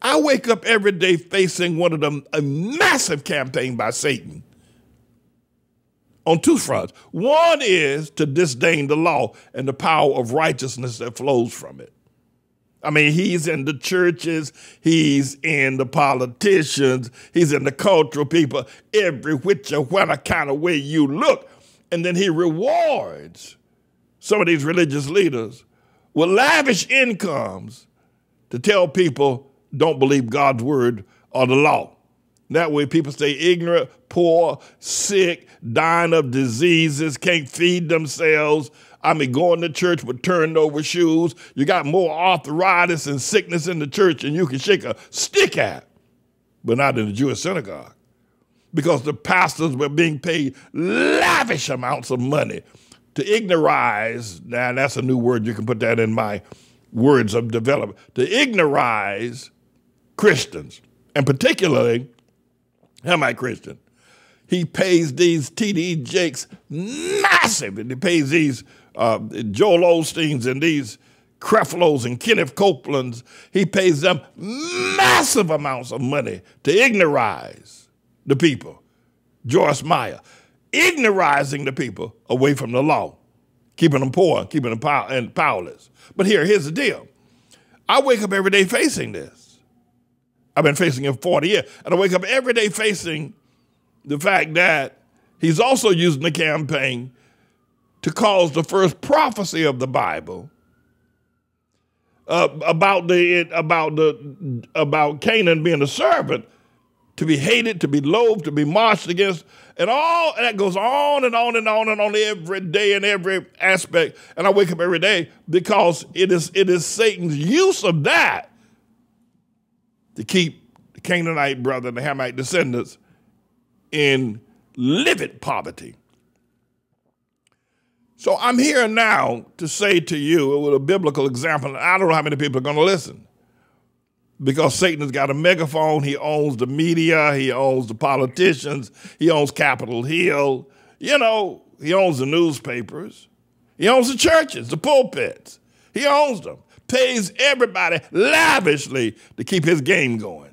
I wake up every day facing one of them, a massive campaign by Satan on two fronts. One is to disdain the law and the power of righteousness that flows from it. I mean, he's in the churches, he's in the politicians, he's in the cultural people, every which or whatever kind of way you look. And then he rewards some of these religious leaders with lavish incomes to tell people don't believe God's word or the law. That way people stay ignorant, poor, sick, dying of diseases, can't feed themselves. I mean, going to church with turned over shoes. You got more arthritis and sickness in the church than you can shake a stick at, but not in the Jewish synagogue, because the pastors were being paid lavish amounts of money to ignorize. Now, that's a new word. You can put that in my words of development. To ignorize Christians, and particularly Hamite Christian. He pays these T.D. Jakes massive, and he pays these Joel Osteens and these Creflos and Kenneth Copelands. He pays them massive amounts of money to ignorize the people. Joyce Meyer, ignorizing the people away from the law, keeping them poor, keeping them powerless. But here's the deal. I wake up every day facing this. I've been facing it for 40 years. And I wake up every day facing the fact that he's also using the campaign to cause the first prophecy of the Bible about Canaan being a servant to be hated, to be loathed, to be marched against, and all and that goes on and on and on and on every day in every aspect. And I wake up every day because it is Satan's use of that to keep the Canaanite brother and the Hamite descendants in livid poverty. So I'm here now to say to you with a biblical example, and I don't know how many people are going to listen, because Satan has got a megaphone. He owns the media. He owns the politicians. He owns Capitol Hill. You know, he owns the newspapers. He owns the churches, the pulpits. He owns them, pays everybody lavishly to keep his game going.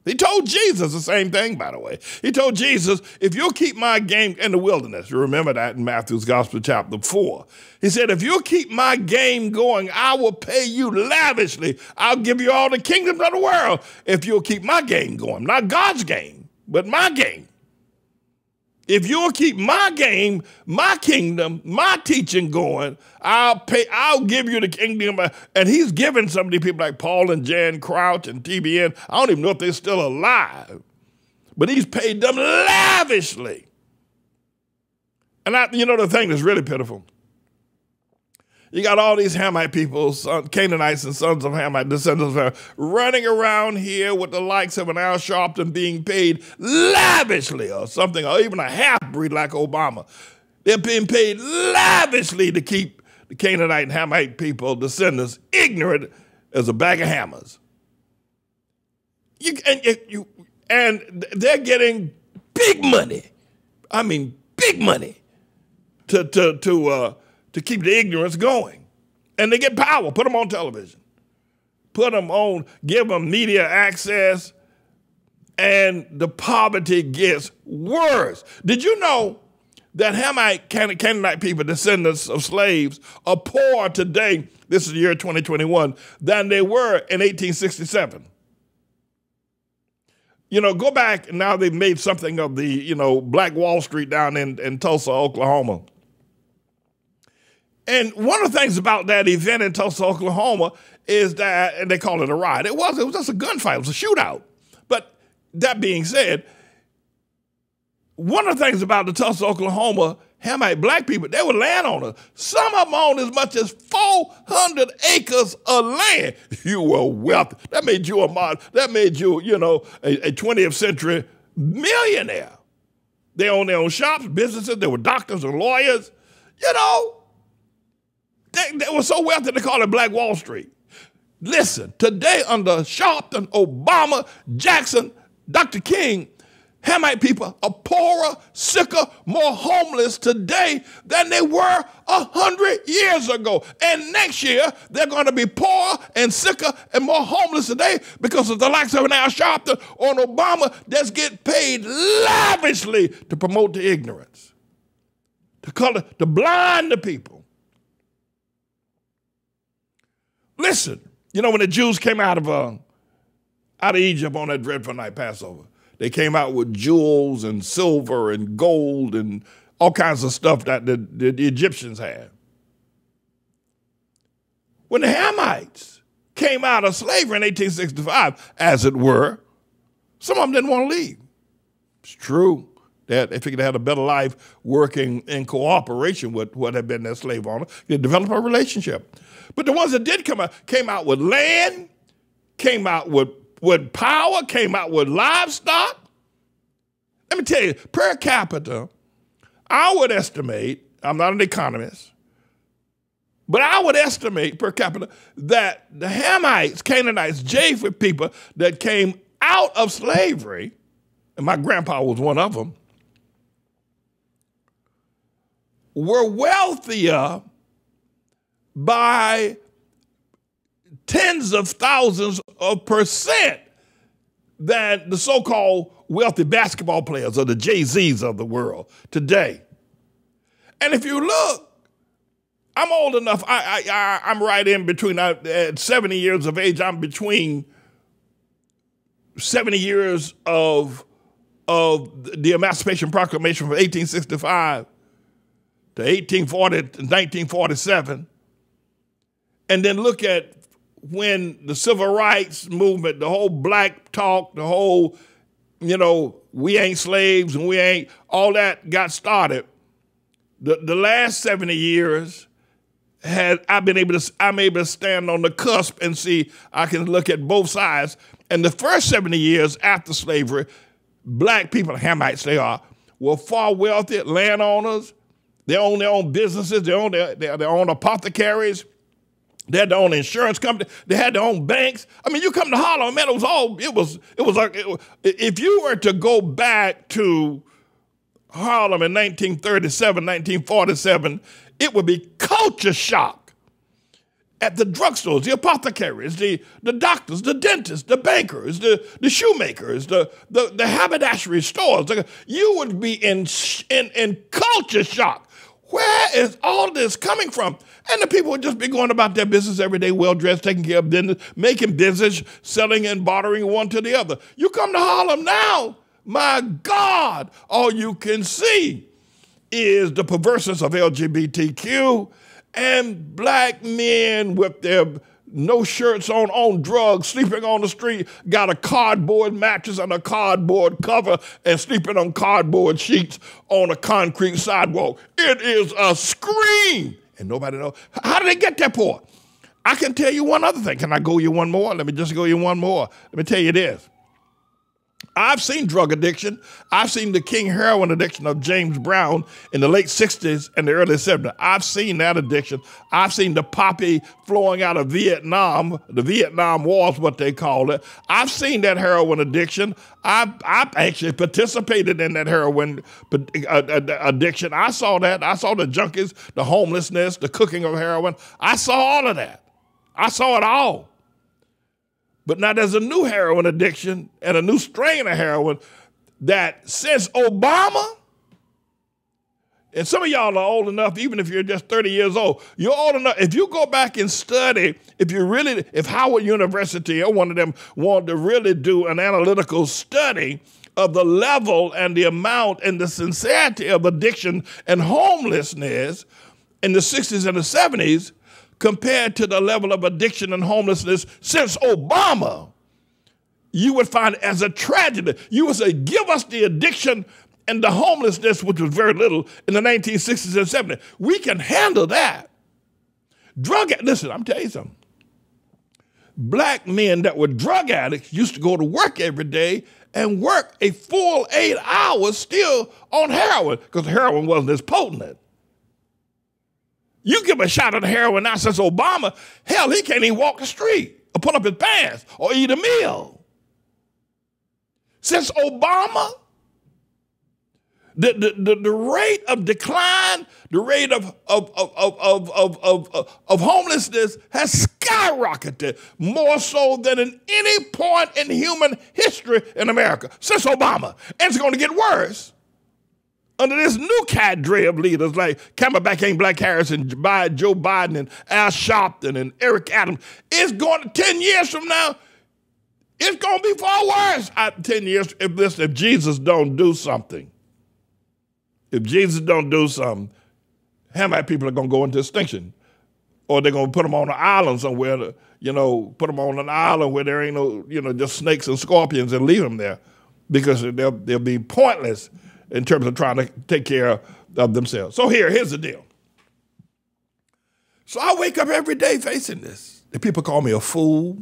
He told Jesus the same thing, by the way. He told Jesus, if you'll keep my game in the wilderness, you remember that in Matthew's Gospel, chapter 4. He said, if you'll keep my game going, I will pay you lavishly. I'll give you all the kingdoms of the world if you'll keep my game going. Not God's game, but my game. If you'll keep my game, my kingdom, my teaching going, I'll give you the kingdom. And he's given some of these people like Paul and Jan Crouch and TBN. I don't even know if they're still alive, but he's paid them lavishly. And the thing that's really pitiful, you got all these Hamite people, Canaanites and sons of Hamite, descendants of Hamite, running around here with the likes of an Al Sharpton being paid lavishly or something, or even a half-breed like Obama. They're being paid lavishly to keep the Canaanite and Hamite people, descendants, ignorant as a bag of hammers. And they're getting big money. I mean, big money to keep the ignorance going. And they get power, put them on television, put them on, give them media access, and the poverty gets worse. Did you know that Hamite, Canaanite people, descendants of slaves, are poorer today, this is the year 2021, than they were in 1867? Go back, and now they've made something of the, Black Wall Street down in Tulsa, Oklahoma. And one of the things about that event in Tulsa, Oklahoma is that, and they call it a riot. It was just a gunfight. It was a shootout. But that being said, one of the things about the Tulsa, Oklahoma Hamite black people, they were landowners. Some of them owned as much as 400 acres of land. You were wealthy. That made you a 20th century millionaire. They owned their own shops, businesses. They were doctors and lawyers. They were so wealthy they call it Black Wall Street. Listen, today under Sharpton, Obama, Jackson, Dr. King, Hamite people are poorer, sicker, more homeless today than they were 100 years ago. And next year, they're going to be poorer and sicker and more homeless today because of the likes of an Al Sharpton or an Obama that's getting paid lavishly to promote the ignorance, to blind the people. Listen, you know, when the Jews came out of Egypt on that dreadful night, Passover, they came out with jewels and silver and gold and all kinds of stuff that the Egyptians had. When the Hamites came out of slavery in 1865, as it were, some of them didn't want to leave. It's true. They figured they had a better life working in cooperation with what had been their slave owner. They developed a relationship. But the ones that did come out came out with land, came out with power, came out with livestock. Let me tell you, per capita, I would estimate, I'm not an economist, but I would estimate per capita that the Hamites, Canaanites, Japheth people that came out of slavery, and my grandpa was one of them, were wealthier by tens of thousands of percent than the so-called wealthy basketball players or the Jay-Z's of the world today. And if you look, I'm old enough, I'm right in between, at 70 years of age, I'm between 70 years of the Emancipation Proclamation from 1865 to 1947, and then look at when the civil rights movement, the whole black talk, the whole, we ain't slaves and we ain't, all that got started. The last 70 years, I'm able to stand on the cusp and see, I can look at both sides. And the first 70 years after slavery, black people, Hamites they are, were far wealthier, landowners. They own their own businesses. They own their own apothecaries. They had their own insurance company. They had their own banks. I mean, you come to Harlem, man, it was like, if you were to go back to Harlem in 1937, 1947, it would be culture shock at the drugstores, the apothecaries, the doctors, the dentists, the bankers, the shoemakers, the haberdashery stores. You would be in culture shock. Where is all this coming from? And the people would just be going about their business every day, well-dressed, taking care of business, making business, selling and bartering one to the other. You come to Harlem now, my God, all you can see is the perverseness of LGBTQ and black men with their no shirts on drugs, sleeping on the street, got a cardboard mattress and a cardboard cover and sleeping on cardboard sheets on a concrete sidewalk. It is a scream. And nobody knows. How did they get that poor? I can tell you one other thing. Can I go you one more? Let me just go you one more. Let me tell you this. I've seen drug addiction. I've seen the king heroin addiction of James Brown in the late 60s and the early 70s. I've seen that addiction. I've seen the poppy flowing out of Vietnam. The Vietnam War is what they call it. I've seen that heroin addiction. I've actually participated in that heroin addiction. I saw that. I saw the junkies, the homelessness, the cooking of heroin. I saw all of that. I saw it all. But now there's a new heroin addiction and a new strain of heroin that since Obama, and some of y'all are old enough, even if you're just 30 years old, you're old enough. If you go back and study, if Howard University or one of them wanted to really do an analytical study of the level and the amount and the sincerity of addiction and homelessness in the 60s and the 70s, compared to the level of addiction and homelessness since Obama, you would find it as a tragedy. You would say, give us the addiction and the homelessness, which was very little in the 1960s and 70s. We can handle that. Listen, I'm telling you something. Black men that were drug addicts used to go to work every day and work a full 8 hours still on heroin because heroin wasn't as potent. You give a shot of the heroin now since Obama, hell, he can't even walk the street or put up his pants or eat a meal. Since Obama, The rate of decline, the rate of homelessness has skyrocketed more so than at any point in human history in America since Obama. And it's going to get worse under this new cadre of leaders like Camelback Ain't Black Harris and Joe Biden and Al Sharpton and Eric Adams. It's going to 10 years from now. It's going to be far worse. 10 years if Jesus don't do something. If Jesus don't do something, Hamite people are going to go into extinction. Or they're going to put them on an island somewhere, put them on an island where there ain't no, just snakes and scorpions and leave them there because they'll be pointless in terms of trying to take care of themselves. So here's the deal. So I wake up every day facing this. The people call me a fool.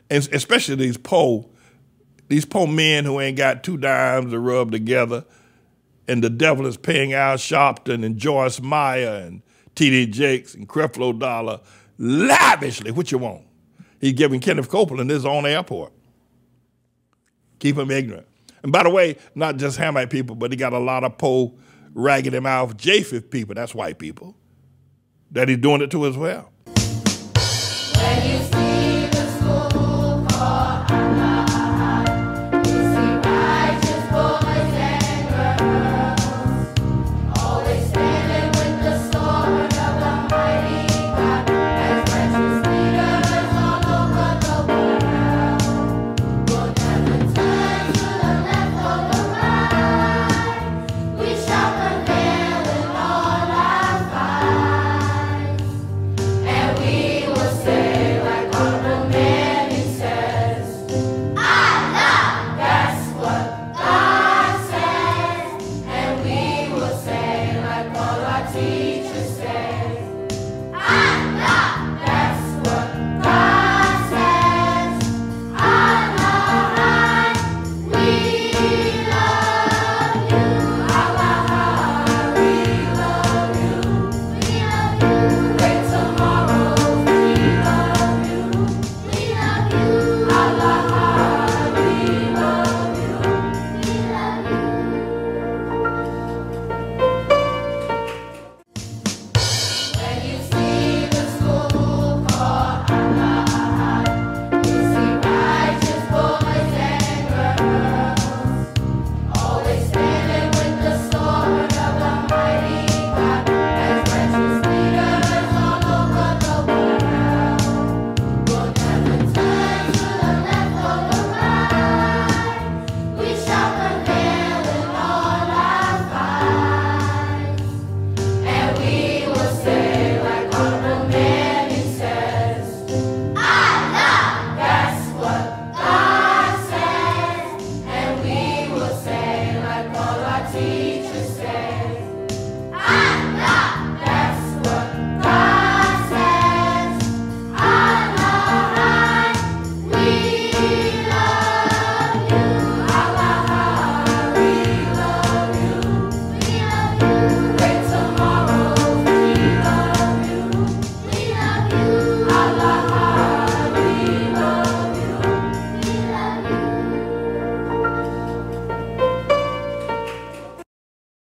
And especially these poor men who ain't got 2 dimes to rub together, and the devil is paying Al Sharpton and Joyce Meyer and T.D. Jakes and Creflo Dollar lavishly. What you want? He's giving Kenneth Copeland his own airport. Keep him ignorant. And by the way, not just Hamite people, but he got a lot of poor, raggedy mouth Japheth people, that's white people, that he's doing it to as well.